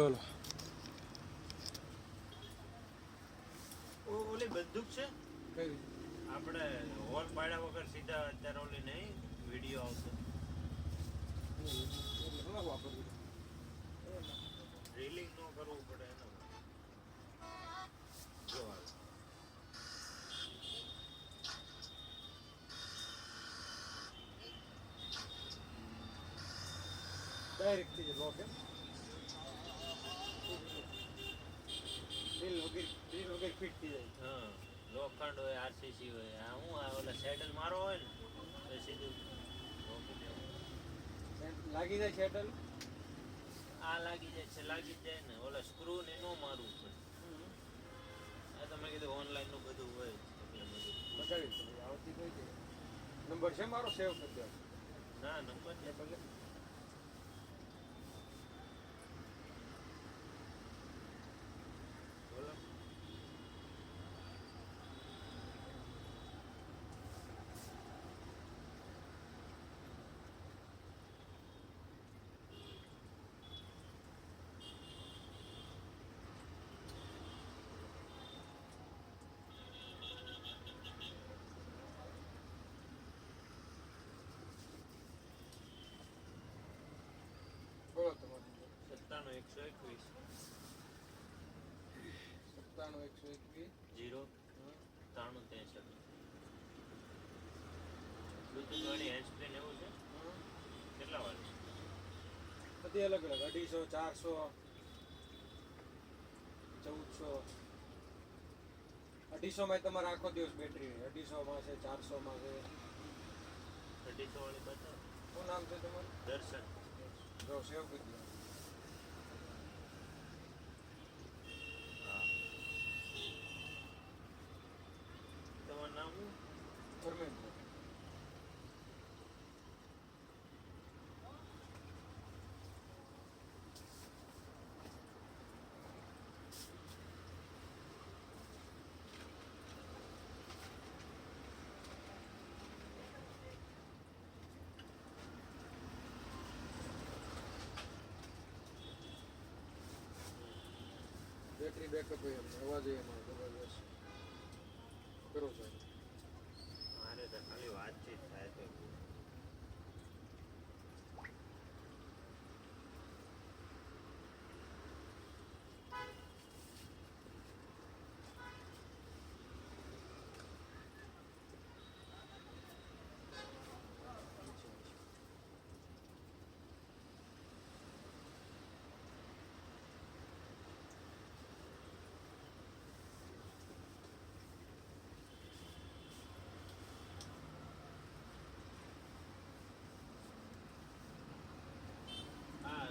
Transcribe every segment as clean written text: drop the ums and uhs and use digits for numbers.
બોલો ઓલી બંદૂક છે કઈ આપણે હોલ પાડ્યા વગર સીધા અત્યારે ઓલી નહીં વિડીયો આવતો વાપરવું ડ્રિલિંગ ન કરવું પડે એના જો આવે. ડાયરેક્ટ થઈ જાય લોક એમ ડીલ વગર ફિટ થઈ જાય. હા લોખંડ હોય આરસીસી હોય આ હું આ ઓલા સેટલ મારો હોય ને તો સીધું રોકી દેવું. લાગી જાય શેટલ આ લાગી જ જાય ને ઓલા સ્ક્રૂ ને ન મારવું પડે. આ તમે કીધું ઓનલાઈન નું બધું હોય એટલે બધું બતાવી આવતી કઈ છે નંબર છે મારો સેવ કરી દો. ના નંબર છે ભલે બોલો. બોલો તમારું 97 97 121 0 93 63 બ્લુટૂથ વાળી હેન્ડ સ્પ્રે એવું છે કેટલા વાળી બધી અલગ અલગ 250 400 1400 250 માં તમારે આખો દિવસ બેટરી 250 માં છે 400 માં છે. 250 વાળી બતાવો. શું નામ છે તમારું? દર્શન. જો સેવ કરી દો. હા તમારું નામ શું? ધર્મેન્દ્ર. બેટરી બેકઅપ હોય એમને અવાજ એમાં જબરદસ્ત કરો સાહેબ. મારે તો ખાલી વાતચીત થાય તો આ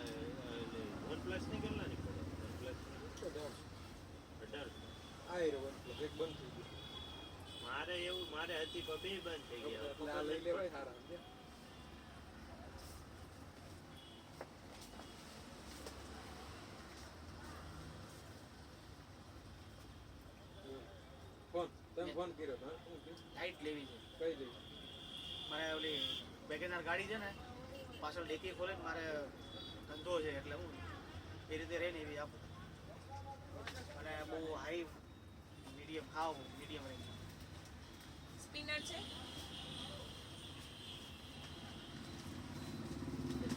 વન પ્લસ ની કેટલા ની પડે? વન પ્લસ ની 18. આ એ રહ્યો OnePlus એક બંધ થઈ ગયું મારે હતી પણ બે બંધ થઈ ગયા. એટલે આ લઈ લેવાય સારા સમજ્યા? ફોન તમે ફોન કર્યો તો શું થયું? લાઈટ લેવી છે કઈ લઈ મારે ઓલી વેગેનાર ગાડી છે ને પાછળ ડેકી ખોલે ને મારે ધંધો છે એટલે હું એ રીતે રહે ને એવી આપું અને બહુ હાઈ મીડિયમ રેન્જ સ્પિનર છે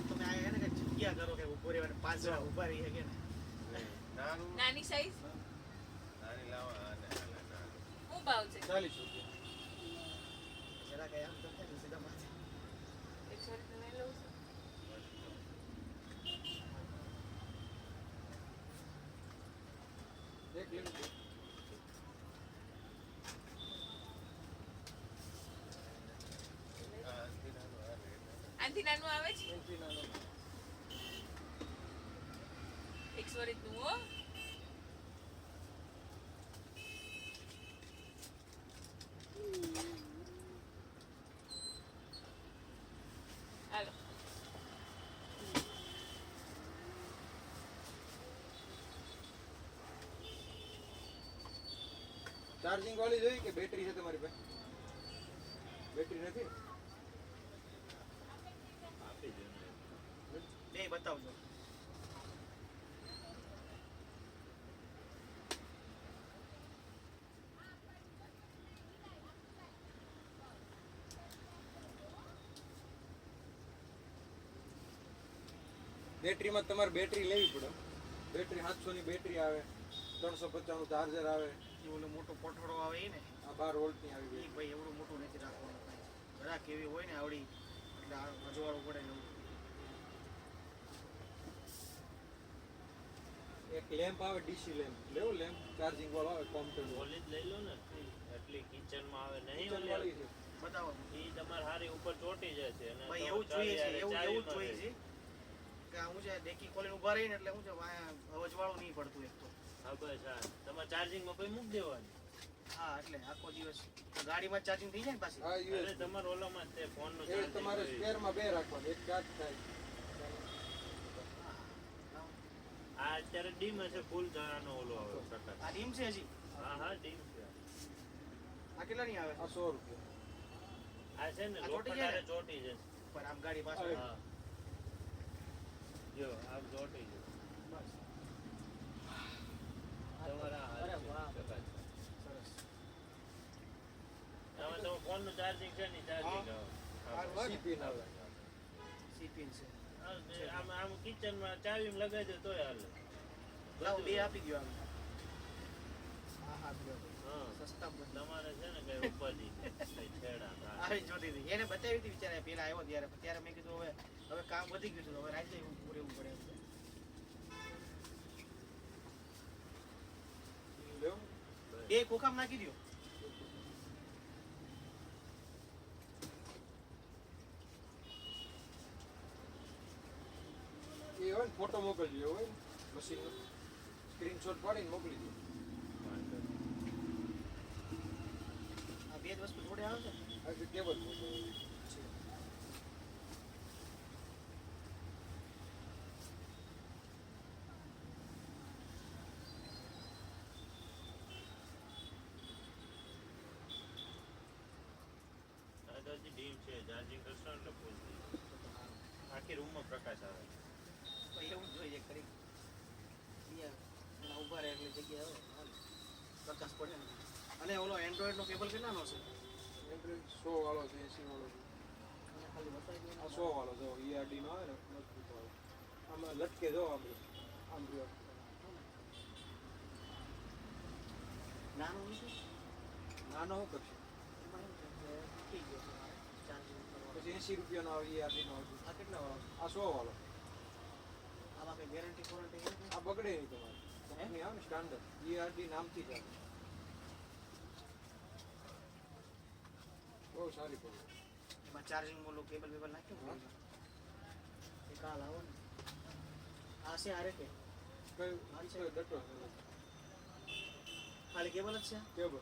તમે આ એને કે જગ્યા કરો કે ઊભો રહેવાને 5 જણા ઊભા રહી શકે ને નાની સાઈઝ નાની લાવા શું ભાવ છે 40 રૂપિયા. જરા કે આમ તો થાય ને સીધા માથે 100 રૂપિયા લઉં છું એક લીધું છે. આનથી નાનું આવે છે એનથી નાનો 100 રીતનું હો હાલો ચાર્જિંગ વાળી જોઈએ કે બેટરી છે તમારી પાસે? બેટરી નથી? આપી દો ને. બે બતાવજો બેટરીમાં તમારે બેટરી લેવી પડે. બેટરી 700 ની બેટરી આવે, 395 નું ચાર્જર આવે, એ ઓલો મોટો પોઠોડો આવે એ ને આ 12 વોલ્ટની આવી એ ગઈ. ભાઈ એવડું મોટું નથી રાખવાનું કાંઈ. જરાક એવી હોય ને આવડી એટલે આ અજવાળું પડે ને એવું. એક લેમ્પ આવે, ડીસી લેમ્પ લેવો, લેમ્પ ચાર્જિંગ વાળો આવે, કોમ્પ્યુટર ઓલી જ લઈ લો ને એટલી કિચનમાં આવે નહીં વાળી ઓલી છે. બતાવો ઈ તમારે હારી ઉપર ચોટી જશે અને ભાઈ તમે એવું જ જોઈએ છે ચાવી એવું હારે એવું જ ચાવી જોઈએ છે કે આ હું છે ડેકી ખોલીને ઊભા રહીને એટલે હું છે વાયા અજવાળું નહીં પડતું એક તો હા બસ હા તમારે ચાર્જિંગમાં પછી મૂકી દેવાની હા એટલે આખો દિવસ ગાડીમાં ચાર્જિંગ થઈ જાય ને પાછી હા અરે USB. તમારે ઓલામાં જ તે ફોનનું એ ચાર્જિંગ તમારે સ્પેરમાં બે રાખવાનું, એક ચાર્જ થાય. આ અત્યારે ડીમ હશે ફૂલ જણાનો ઓલો આવે પ્રકાશ આ ડીમ છે હજી હા હા ડીમ છે આ કેટલાની આવે આ 100 રૂપિયા. આ છે ને આ ચોટી જાય ને? લોખંડ ચોટી જશે પર આમ ગાડી પાછળ હા જો આમ ચોટી જશે તમારા અરે વાહ પ્રકાશ સરસ તમે ફોનનું ચાર્જિંગ છે ને ચાર્જિંગ સારું હોય ને? CP ના આવે. સીપીન છે આમ આમ કિચનમાં ચાવી લગાવી દે તોય હાલે લાવ બે આપી ગયો આમ હા હા આપી ગયો હા સસ્તા બધા તમારે છે ને કઈ ઉપાધિ નહીં, કઈ છેડા ના. આવી જોતી હતી એને બતાવી હતી વિચારે પેલા આવ્યો ત્યારે મેં કીધું હવે કામ વધી ગયું છે હવે રાતે એવું રહેવું પડે એમ છે. લેવો? બે ખોખામાં નાખી દો એ હોય ને ફોટો મોકલજો, એવું હોય ને મશીનનો સ્ક્રીનશોટ પાડીને મોકલી દો. આ બે જ વસ્તુ જોડે આવે છે આ જે કેબલ ફોટો આ તો હજી ડીમ છે ચાર્જિંગ કરશો ને એટલે ફૂલ થઈ જશે. આખી રૂમમાં પ્રકાશ આવે તો એવું જ જોઈએ ખરી અહીંયા ઊભા રહે એટલે જગ્યા આવે પ્રકાશ પડે ને અને ઓલો એન્ડ્રોઈડનો કેબલ કેટલાનો છે એન્ડ્રોઈડ 100 વાળો છે, 80 વાળો છે. મને ખાલી બતાવી દો આ 100 વાળો જો ERD નો આવે ને મજબૂત આવે. આમાં લટકે જો આમ રહ્યો. નાનું નથી નાનો શું કરશે? એમાં એવું છે કે તૂટી ગયો છે મારે ચાર્જિંગ કરવાનું પછી 80 રૂપિયાનો આવે, ERD નો આવે. આ કેટલા વાળો આ 100 વાળો. આમાં કઈ ગેરંટી વોરંટી આ બગડે નહીં તમારે. કંપની આવે ને સ્ટાન્ડર્ડ ERD નામથી જ આવે. બહુ સારી પડે. એમાં ચાર્જિંગ ઓલું કેબલ બેબલ નાખ્યું ને એ કાલ આવો ને આ છે આરે કે કઈ કઈ ડટો ખાલી કેબલ જ છે કેબલ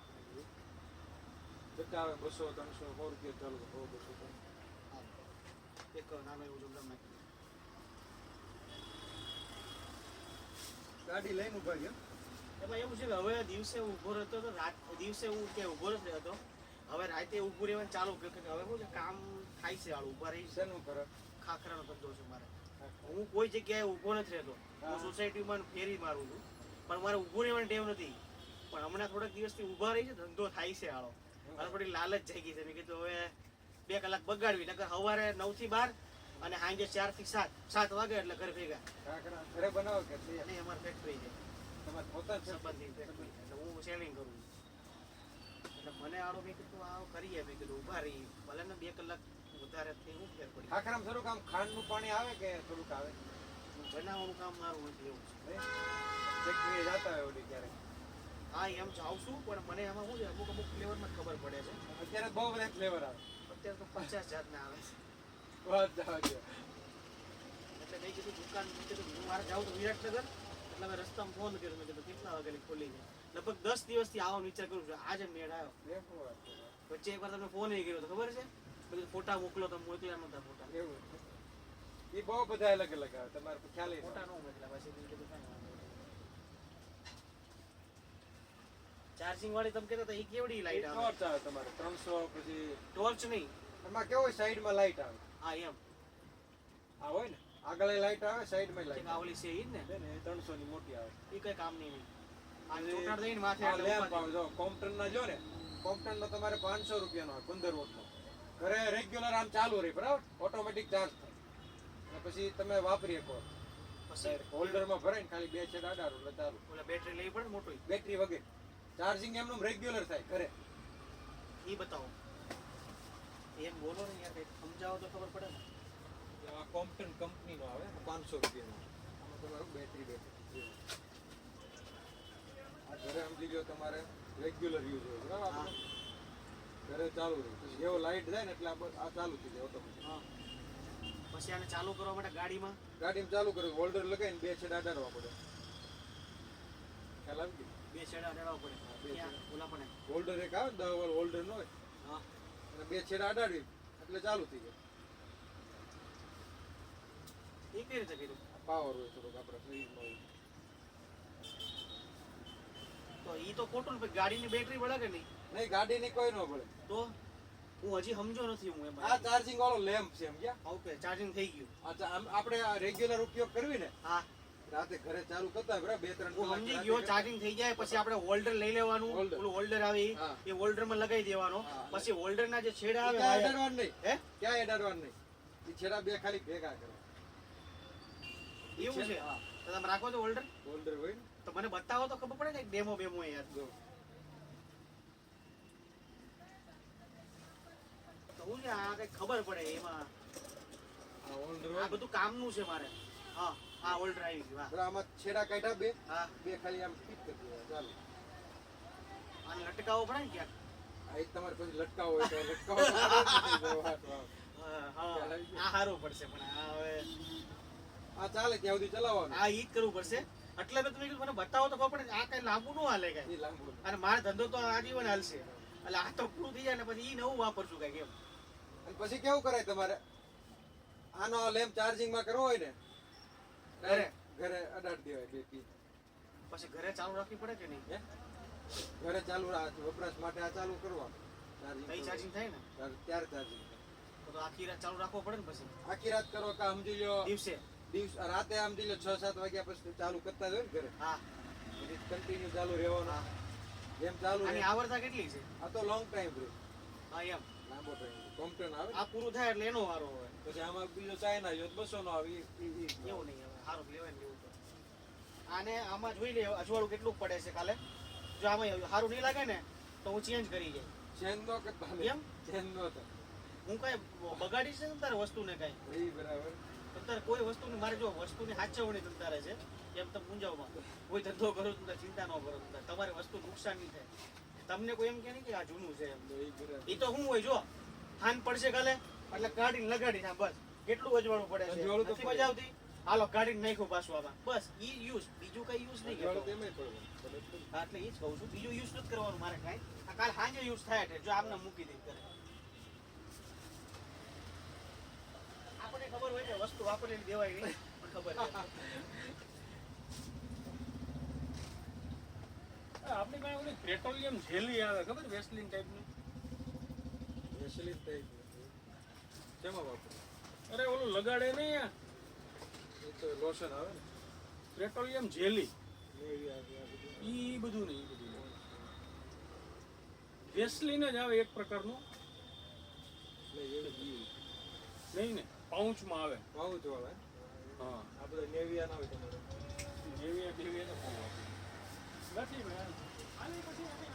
ડટા આવે 200 300 100 રૂપિયા ચાલુ 100 200. હા. એક નાનો એવું જોગડામ નાખ્યું ગાડી લઈને ઉભા ગયા. એમાં એવું છે કે હવે દિવસે ઊભો રહેતો હતો દિવસે હું કે ઊભો જ રહેતો હવે રાતે ઊભું રહેવાનું ચાલુ કર્યું કે હવે શું છે કામ થાય છે હાલ ઊભા રહી છે શેનું કરે? ખાખરાનો ધંધો છે મારે હું કોઈ જગ્યાએ ઊભો નથી રહેતો હું સોસાયટીમાં ફેરી મારું છું પણ મારે ઊભું રહેવાની ટેવ નથી પણ હમણાં થોડાક દિવસથી ઊભા રહી છે ધંધો થાય છે હાલો મારે થોડી લાલચ જાગી છે મેં કીધું હવે 2 કલાક બગાડવી નકર સવારે 9 થી 12 અને સાંજે 4 થી 7 વાગે એટલે ઘરે ભેગા કાંકરા ઘરે બનાવો કે તૈયાર? અને અમારી ફેક્ટરી છે તમારે પોતાની છે? સંબંધી ફેક્ટરી એટલે હું સેલિંગ કરું છું એટલે મને આડો મેં કીધું આવો કરીએ મેં કીધું ઊભા રહી ભલે ને 2 કલાક વધારે થઈ હું ફેર પડી ખાખરામાં થોડુંક આમ ખાંડનું પાણી આવે કે થોડુંક આવે? બનાવવાનું કામ મારું નથી એવું છે ફેક્ટરીએ જતા હોય ઓલી ક્યારેક. હા એમ જાઉં છું પણ મને એમાં શું છે અમુક ફ્લેવરમાં ખબર પડે છે અત્યારે બહુ બધા ફ્લેવર આવે. અત્યારે તો 50 જાતના આવે છે વાત જવા દો. એટલે મેં કીધું દુકાન મેં કીધું હું મારે જાઉં તો વિરાટનગર એટલે મેં રસ્તામાં ફોન કર્યો મેં કીધું કેટલા વાગે ખોલી છે લગભગ 10 દિવસથી આવવાનો વિચાર કરું છું આજે મેળ આવ્યો એ શું વાત છે? વચ્ચે એકવાર તમને ફોન એ કર્યો તો ખબર છે બધું ફોટા મોકલો તો મોકલ્યા નહોતા ફોટા એવું છે. એ બહુ બધા અલગ અલગ આવે તમારે ખ્યાલ ય ફોટા ન ન મોકલ્યા પછી મેં કીધું કાંઈ વાંધો નહીં ચાર્જિંગ વાળી તમે કહેતા હતા એ કેવડી લાઈટ આવે ટોર્ચ આવે તમારે 300 પછી ટોર્ચ નહીં એમાં કેવું હોય સાઈડમાં લાઈટ આવે. હા એમ આ હોય ને આગળ લાઈટ આવે સાઈડમાં કે લાઈટ આ ઓલી છે ઈ જ ને આવે ને 300 ની મોટી આવે. એ કઈ કામ નહીં આ ચોટાડ દઈને માથે આ એટલે લેમ્પ ઉપાધિ. આવે જો કોમ્પ્ટનના જો ને કોમ્પ્ટનનો તમારે 500 રૂપિયાનો આવે 15 વોટનો. ઘરે રેગ્યુલર આમ ચાલુ રહે બરાબર ઓટોમેટિક ચાર્જ થાય અને પછી તમે વાપરી શકો પછી હોલ્ડરમાં ભરાઈને ખાલી 2 છેડા અડાડો એટલે ચાલુ. ઓલા બેટરી લેવી પડે ને મોટું બેટરી વગર ચાર્જિંગ એમનું રેગ્યુલર થાય ઘરે. એ બતાવો એમ બોલો ને યાર કંઈક સમજાવો તો ખબર પડે ને. આ કોમ્પ્ટન કંપનીનો આવે 500 રૂપિયાનો. આમાં તમારું બેટરી આ ઘરે સમજી લો તમારે રેગ્યુલર યુઝ હોય બરાબર હા. આપણે? ઘરે ચાલુ રહે પછી જેવો લાઇટ જાય ને એટલે આ ચાલુ થઈ જાય ઓટોમેટિક. હા પછી આને ચાલુ કરવા માટે ગાડીમાં ગાડીમાં ચાલુ કર્યું હોલ્ડર લગાવીને 2 છેડા અડાડવા પડે. ખ્યાલ આવી ગયો? 2 છેડા અડાડવા પડે બે ત્યાં ઓલા પણ હોલ્ડર એક આવે 10 વાળું હોલ્ડર નો હોય હા અને 2 છેડા અડાડી એટલે ચાલુ થઈ જાય. એ કઈ રીતે કીધું પાવર હોય થોડોક આપણા શરીરમાં હોય. તો ઈ તો ખોટું ને પછી ગાડીની બેટરી વળે કે નહીં નહીં ગાડીની કોઈ ન પડે. તો હું હજી સમજો નથી હું આ એમાં ચાર્જિંગ વાળો લેમ્પ છે સમજ્યા? ઓકે ચાર્જિંગ થઈ ગયું આપણે રેગ્યુલર ઉપયોગ કરવી ને હા રાતે ઘરે ચાલુ કરતા હોય બરાબર 2-3 હું સમજી ગયો ચાર્જિંગ થઈ જાય પછી આપણે હોલ્ડર લઈ લેવાનું Holder. ઓલું હોલ્ડર આવે ઈ, હા. એ હોલ્ડર માં લગાવી દેવાનો હા. પછી હોલ્ડર ના જે છેડા આવે ક્યાં wire, અડાડવાનું નહીં હે ક્યાં અડાડવાનું નહીં એ છેડા 2 ખાલી ભેગા કરવા. એવું છે હા. તો તમે રાખો છો હોલ્ડર હોલ્ડર હોય ને તો મને બતાવો તો ખબર પડે ને ડેમો બેમો યાર જો તો હું છે આ કઈ ખબર પડે એમાં આ હોલ્ડર આ હોય ને, બધું કામનું છે મારે હા આ હોલ્ડર આવી ગયું હા બરાબર આમાં છેડા કાઢ્યા 2 હા 2 ખાલી આમ ફિટ કરી દેવા ચાલુ. આને લટકાવવો પડે ને ક્યાંક આ એક તમારે પછી લટકાવો હોય તો લટકાવો તો વાત વાવ. હા હા આ હારવું પડશે પણ આ હવે આ ચાલે ત્યાં સુધી ચલાવવાનું. આ ઈ જ કરવું પડશે એટલે મેં તમે કીધું મને બતાવો તો ખબર પડે ને આ કઈ લાંબુ ન હાલે કઈ એ લાંબુ અને મારો ધંધો તો આજીવન હાલશે એટલે આ તો પૂરું થઈ જાય ને પછી ઈ નવું વાપરશું કઈ કેમ અને પછી કેવું કરાય તમારે આનો લેમ્પ ચાર્જિંગ માં કરવો હોય ને ઘરે ઘરે અડાડી દેવાય 2 પીસ. પછી ઘરે ચાલુ રાખવી પડે કે નહીં હે? ઘરે ચાલુ વપરાશ માટે આ ચાલુ કરવાનું કઈ ચાર્જિંગ થાય ને ત્યારે ચાર્જિંગ તો આખી રાત ચાલુ રાખવો પડે ને પછી આખી રાત કરો કે સમજી લો દિવસે રાતે સમજી લો 6-7 વાગ્યા પછી ચાલુ કરતા જ હોય ને ઘરે હા પછી કન્ટિન્યુ ચાલુ રહેવાનું હા જેમ ચાલુ આની રહે. આવડતા કેટલી છે આ તો લોંગ ટાઈમ રહે હા એમ લાંબો ટાઈમ કોમ્પ્ટન આવે આ પૂરું થાય એટલે એનો વારો હોય પછી આમાં બીજો ચાઇના જો 200 નો આવે એવું નહીં હવે સારું લેવાય ને એવું તો આને આમાં જોઈ લે અજવાળું કેટલું પડે છે કાલે જો આમાં સારું નહીં લાગે ને તો હું ચેન્જ કરી જાય ચેન નો કરતા એમ? ચેન નો થાય હું કઈ બગાડીશ ને તારે વસ્તુને કઈ એ બરાબર તારે કોઈ વસ્તુની મારે જો વસ્તુની સાચવણી તંતારે છે એમ તમે મૂંઝાવમાં કોઈ ધંધો કરો તો ચિંતા ન કરો તમતારે. તમારી વસ્તુ નુકસાન નહીં થાય તમને કોઈ એમ કે નહીં કે આ જૂનું છે એમ એ બરાબર એ તો શું હોય જો થાન પડશે કાલે એટલે ગાડીને લગાડી ના બસ કેટલું અજવાળું પડે છે અજવાળું તો નથી પડે. મજા આવતી હાલો ગાડીને નાખ્યું પાછું આમાં બસ ઈ યુઝ બીજું કઈ યુઝ નહીં અજવાળું કરતો તેમાંય પડવાનું. હા, એટલે ઈ જ કહું છું બીજું યુઝ નથી કરવાનું મારે કાંઈ આ કાલ સાંજે યુઝ થાય એટલે જો આમને મૂકી દઈ કરે આપણને ખબર હોય કે વસ્તુ વાપરેલી દેવાય નહીં પણ ખબર છે આપણી પાસે ઓલી પેટ્રોલિયમ જેલી આવે ખબર વેસ્લિન ટાઈપની વેસલીન ટાઈપ શેમાં વાપરો? અરે ઓલું લગાડે નહીં આ એ તો લોશન આવે ને પેટ્રોલિયમ જેલી એવી આવે આ બધું. ઈ બધું નહીં ઈ બધું નહીં. વેસ્લિન જ આવે એક પ્રકારનું એટલે એવું જ ઈ. નહીં ને પાઉચમાં આવે પાઉચ વાળા હા આ બધા નેવિયા ના હોય તમારે જેવી જેવી તો બહુ આવે. નથી ભાઈ આની પછી આપણે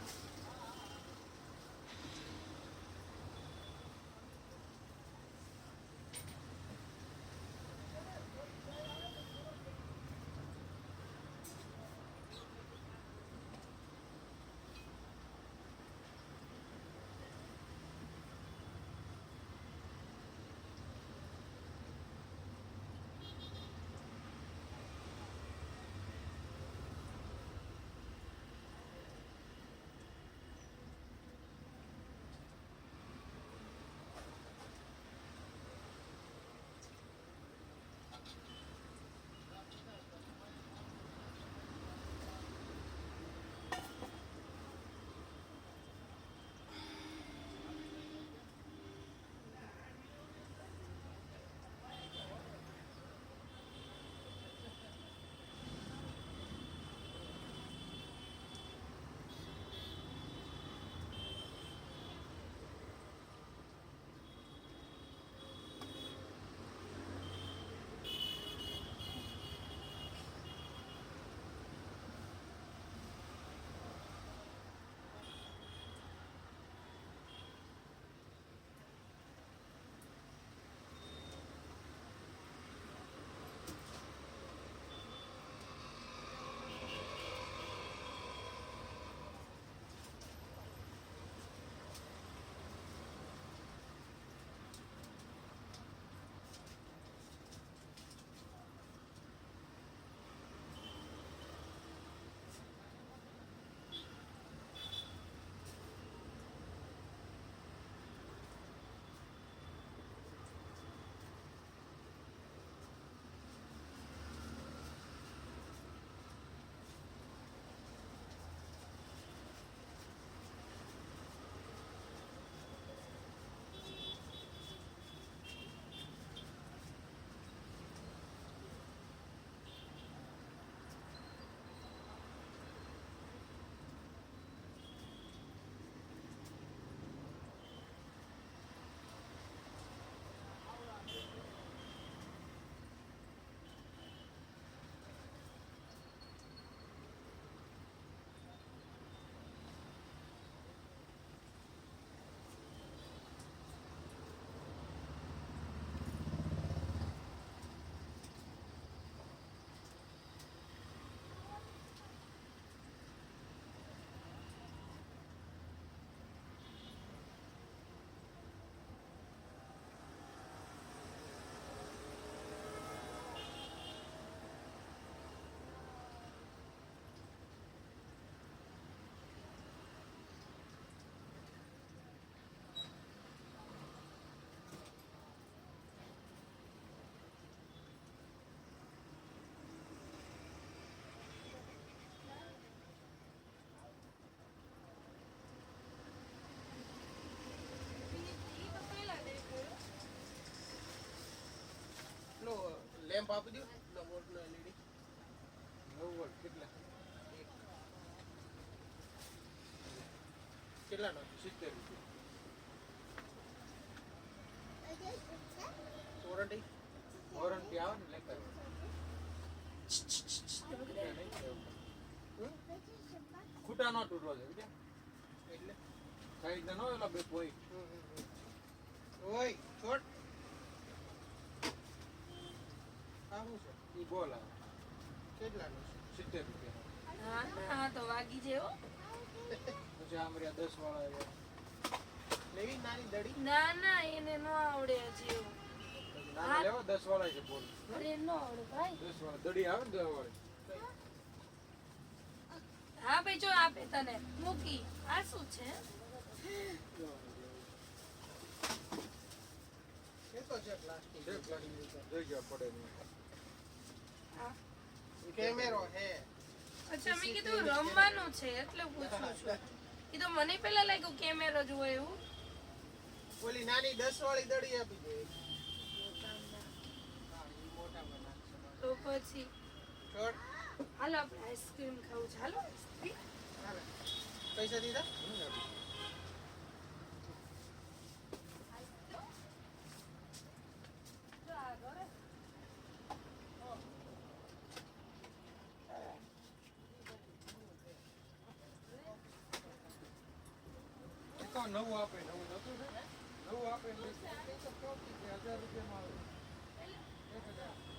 લેમ્પ આપી દો 9 વોલ્ટનો LED 9 વોલ્ટ કેટલા કેટલાનો 70 રૂપિયા વોરંટી વોરંટી આવે ને લેતા ખૂટા નો તૂટવો છે બીજા એટલે સાઈડ નો એલા બે કોઈ ઓય છોડ આ શું છે ઈ બોલ આવે કેટલાનો છે 70 રૂપિયા હા હા તો વાગી જેવો પછી આમ રહ્યા 10 વાળા આવ્યા લેવી નાની દડી ના ના એને નો આવડે હજી એવું નાના લેવા 10 વાળા છે બોલ અરે નો આવડે ભાઈ 10 વાળા દડી આવે ને 10 વાળી હા ભાઈ જો આપે તને મૂકી આ શું છે એ તો છે પ્લાસ્ટિક છે પ્લાસ્ટિક જગ્યા પડે નહીં કેમેરો હે અચ્છા મેં કીધું રમવાનું છે એટલે પૂછું છું એ તો મને પેલા લાગ્યું કેમેરો જ હોય એવું ઓલી નાની 10 વાળી દડી આપી દે હા ઈ મોટામાં નાખશે તો પછી છોડ હાલો આપણે આઈસ્ક્રીમ ખાવું છે હાલો આઈસ્ક્રીમ હાલે પૈસા દીધા એ તો નવું આપે નવું નતું ને નવું આપે 1000 રૂપિયામાં આવે 1000